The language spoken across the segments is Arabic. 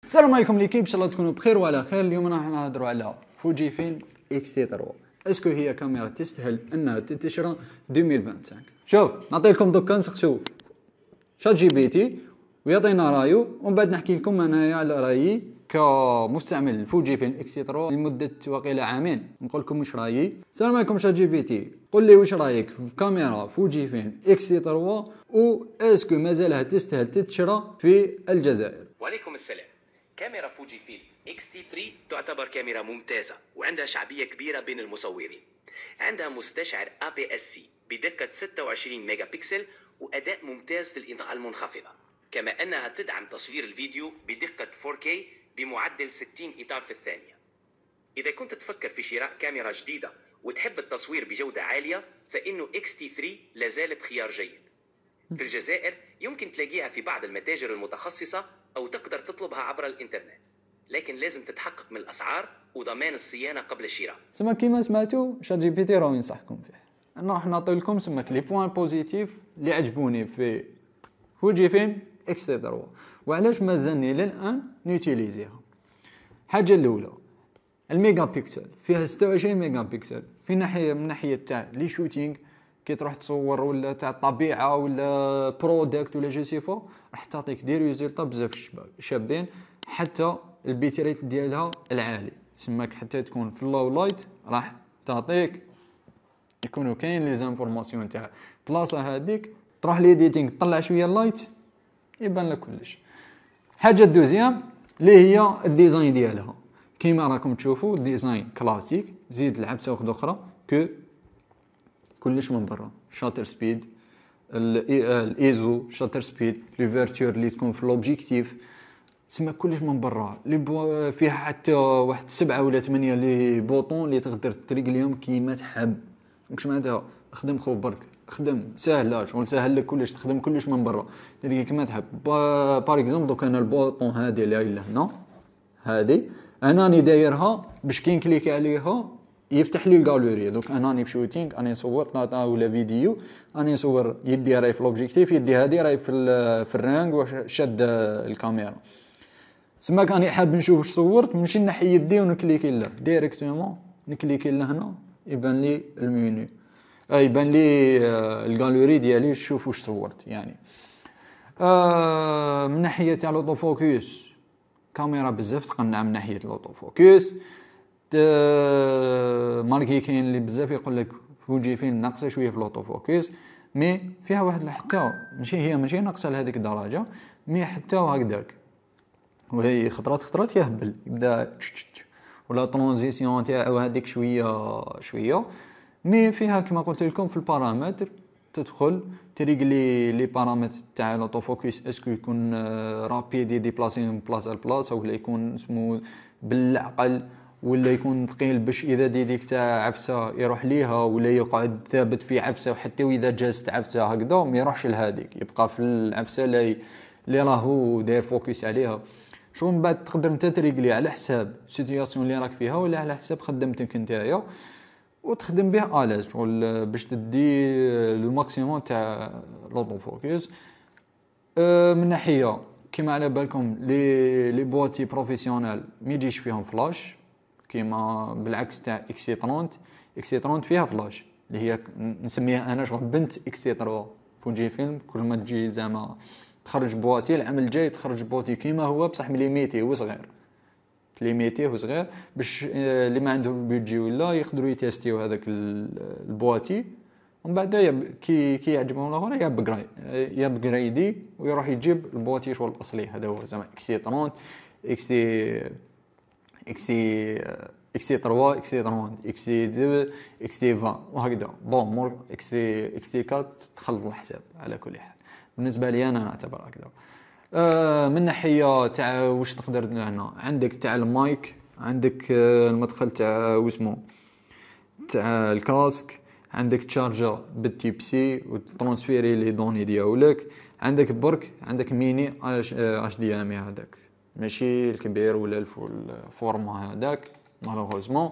السلام عليكم ليكيب، ان شاء الله تكونوا بخير وعلى خير. اليوم راح نهضروا على فوجيفيلم اكس تي 3. اسكو هي كاميرا تستاهل انها تنتشر في 2025؟ شوف نعطي لكم دوكا نسقسو شات جي بي تي ويعطينا رايو، ومن بعد نحكي لكم انايا على رايي كمستعمل فوجيفيلم اكس تي 3 لمده واقيلا عامين. نقول لكم واش رايي. السلام عليكم شات جي بي تي، قول لي واش رايك في كاميرا فوجيفيلم اكس تي 3 و اسكو مازالها تستاهل تنتشر في الجزائر؟ وعليكم السلام. كاميرا فوجيفيلم اكس تي 3 تعتبر كاميرا ممتازة وعندها شعبية كبيرة بين المصورين. عندها مستشعر APS-C بدقة 26 ميجا بكسل وأداء ممتاز للإضاءة المنخفضة، كما أنها تدعم تصوير الفيديو بدقة 4K بمعدل 60 إطار في الثانية. إذا كنت تفكر في شراء كاميرا جديدة وتحب التصوير بجودة عالية، فإنه اكس تي 3 لازالت خيار جيد. في الجزائر يمكن تلاقيها في بعض المتاجر المتخصصة أو تقدر تطلبها عبر الإنترنت، لكن لازم تتحقق من الأسعار وضمان الصيانة قبل الشراء. سما كيما سمعتوا شات جي بي تي راه ينصحكم فيه. انا راح نعطي لكم سماك لي بوين بوزيتيف اللي عجبوني في فوجيفيلم اكس تي 3 وعلاش مازالني للان نيوتيليزيها. الحاجه الاولى الميجا بيكسل، فيها 26 ميجا بيكسل في ناحيه من ناحيه تاع لي شوتينغ كي تروح تصور ولا تاع الطبيعه ولا برودكت ولا جو سي فو، راح تعطيك دي ريزولطا بزاف شابين. حتى البيت ريت ديالها العالي، سماك حتى تكون في اللو لايت راح تعطيك يكونوا كاين لي زانفورماسيون تاع بلاصه هذيك، تروح ليديتينغ تطلع شويه اللايت يبان لك كلش. حاجه دوزيام اللي هي الديزاين ديالها، كيما راكم تشوفوا ديزاين كلاسيك، زيد العبسه واحده اخرى كلش من برا. شاتر سبيد، الايزو شاتر سبيد، ليفيرتور اللي تكون في لوبجيكتيف، سما كلش من برا. اللي فيها حتى واحد 7 ولا 8 لي بوطون اللي تقدر تريقليهم كيما تحب. واش معناتها؟ خدم خو برك، خدم ساهله شغل ساهل لك كلش، تخدم كلش من برا تريقل كيما تحب. بار اكزومبل دوك انا البوطون هادي اللي لهنا هادي انا راني دايرها باش كي نكليك عليها يفتح لي الجالوري. دوك انا راني في شوتينغ راني نصور طاطا ولا فيديو، راني نصور يدي راهي في لوبجيكتيف، يدي هادي راهي في الرانغ وشاد الكاميرا. سماك راني حاب نشوف واش صورت، نمشي نحي يدي ونكليكي له ديريكتومون، نكليكي لهنا يبان لي المينو، يبان لي الجالوري ديالي، شوف واش صورت يعني. من ناحيه تاع لوطو فوكس، كاميرا بزاف تقنع من ناحيه لوطو فوكس. ماركي كاين اللي بزاف يقول لك فوجيفيلم ناقصه شويه في لوطو فوكس، مي فيها واحد حتى ماشي ناقصه لهذيك الدرجه، مي حتى هكذاك وهي خطرات يهبل يبدا ولا ترانزيسيون تاعو هذيك شويه. مي فيها كما قلت لكم في البارامتر تدخل تريغلي لي بارامتر تاع لوطو فوكس، اسكو يكون رابيد ديبلاسي من بلاصه لبلاصه، ولا يكون سمو بالعقل، ولا يكون ثقيل باش اذا ديك تاع عفسه يروح ليها، ولا يقعد ثابت في عفسه وحتى واذا جازت عفسه هكذا ما يروحش لهذيك، يبقى في العفسه اللي راهو داير فوكس عليها. شو من بعد تقدر انت تريغلي على حساب السيتوياسيون اللي راك فيها ولا على حساب خدمتك نتايا، وتخدم به الاز شغل باش تدي لو ماكسيموم تاع لوطو فوكس. من ناحيه كيما على بالكم لي بواتي بروفيسيونيل ما يجيش فيهم فلاش، كيما بالعكس تاع اكس تي 30. اكس تي 30 فيها فلاش اللي هي نسميها انا شغل بنت اكس تي 3. فوجيفيلم كل ما تجي زعما تخرج بواتي العام الجاي تخرج بواتي كيما هو بصح مليميتي وصغير، ليميتيه وصغير باش اللي ما عندهم بيجي ولا يقدروا يتيستيو هذاك البواتي، ومن بعد كي يعجبهم الاخر يا بغرايدي ويروح يجيب البواتي شغل الاصلي. هذا هو زعما اكس تي 30 اكس تي 3 اكس تي 30 اكس تي 2 اكس تي 20 وهكذا. بون مور اكس تي 4 تخلط الحساب. على كل حال بالنسبه لي انا نعتبر هكذا. من ناحيه تاع واش تقدر هنا عندك تاع المايك، عندك المدخل تاع واسمو تاع الكاسك، عندك تشارجر بالتيب سي وترانسفيري لي دوني ديالك، عندك برك عندك ميني اش دي ام هذاك ماشي الكبير ولا الفورما هذاك مالوغوزمون.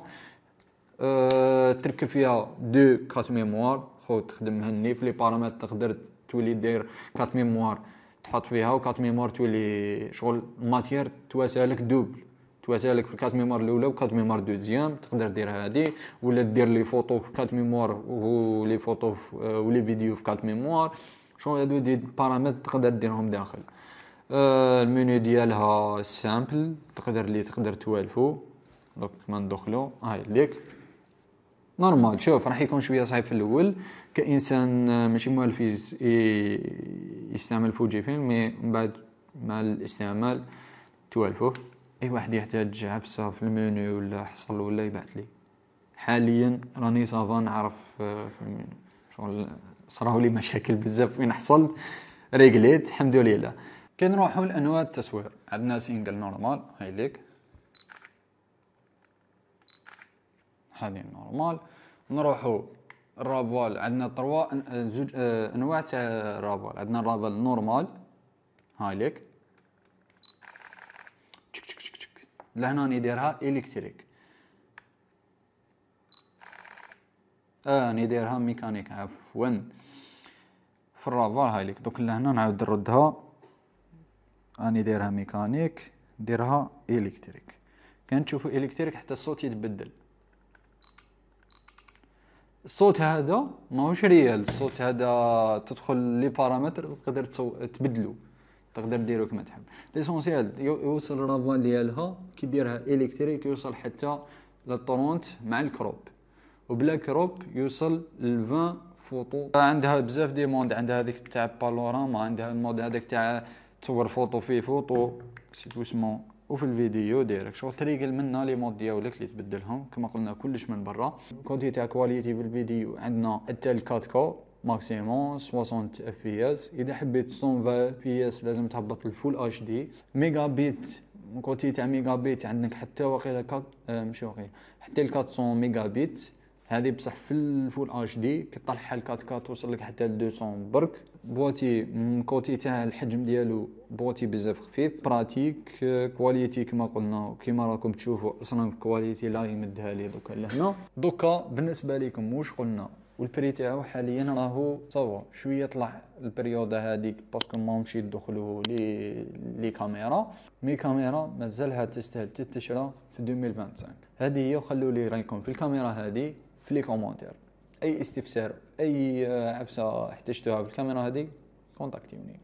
تركب فيها دو كات ميموار خو تخدم هني في لي بارامتر، تقدر تولي داير كات ميموار تحط فيها وكارت ميموار تولي شغل ماتير تواسالك دوبل، تواسالك في الكارت ميموار الاولى وكارت ميموار دوزيام. تقدر دير هذه ولا دير لي فوتو في كارت ميموار ولي فوتو ولي فيديو في كارت ميموار. شغل هادو دي بارامتر تقدر ديرهم داخل. المنيو ديالها سامبل، تقدر توالفو. دونك ما ندخلو هاي ليك نورمال. شوف راح يكون شويه صعيب في الاول كانسان ماشي موالف يستعمل فوجي فيلم، مي من بعد مع الاستعمال توالفوه. اي واحد يحتاج عفسه في المنيو ولا حصل ولا يبعث لي. حاليا راني صافا نعرف في المنيو، شغل صراو لي مشاكل بزاف وين حصلت ريغليت الحمد لله. كنروحوا لانواع التصوير، عندنا سينجل نورمال هاي ليك، هذه نورمال. نروحوا الرافوال، عندنا زوج انواع تاع الرافوال. عندنا الرافال نورمال هاي ليك، لهنا نديرها الكتريك، نديرها ميكانيك عفوا. في الرافال هاي ليك دوك لهنا نعاود نردها، راني دايرها ميكانيك نديرها الكتريك. كان تشوفوا الكتريك حتى الصوت يتبدل. الصوت هذا ماهوش ريال، الصوت هذا تدخل لي بارامتر تقدر تبدلو، تقدر ديرو كما تحب. ليسونسيال يوصل الرافال ديالها كي ديرها الكتريك يوصل حتى للطرونت مع الكروب، وبلا كروب يوصل ل20 فوتو. عندها بزاف دي مود، عندها هذيك تاع بالوراما، عندها المود هذاك تاع تصور فوتو في فوتو نسيت واسمو، وفي الفيديو ديريكت شغل تريقل منا لي مود ديالك اللي تبدلهم كما قلنا كلش من برا. كونتي تاع كواليتي في الفيديو عندنا حتى 4 كو ماكسيموم 60 اف بي اس. اذا حبيت 120 اف بي اس لازم تهبط الفول اتش دي. ميجا بيت كونتي تاع ميجا بيت عندك حتى واقيلا ماشي واقيلا حتى 400 ميجا بيت، هذه بصح في الفول اتش دي كطلعها ل 4K توصل لك حتى ل 200 برك. بواتي من كوتي تاع الحجم ديالو بواتي بزاف خفيف، براتيك كواليتي كما قلنا كيما راكم تشوفوا اصلا في كواليتي لا يمدها لي دوكا لهنا. دوكا بالنسبه لكم واش قلنا، والبري تاعو حاليا راهو صافا شويه طلع البريوده هذيك باسكو ماهمش يدخلوا لي كاميرا، مي كاميرا مازالها تستاهل تتشرى في 2025. هذه هي، وخلوا لي رايكم في الكاميرا هذه في لي كومونتير. اي استفسار اي عفسه احتجتوها في الكاميرا هذه كونتاكتيوني.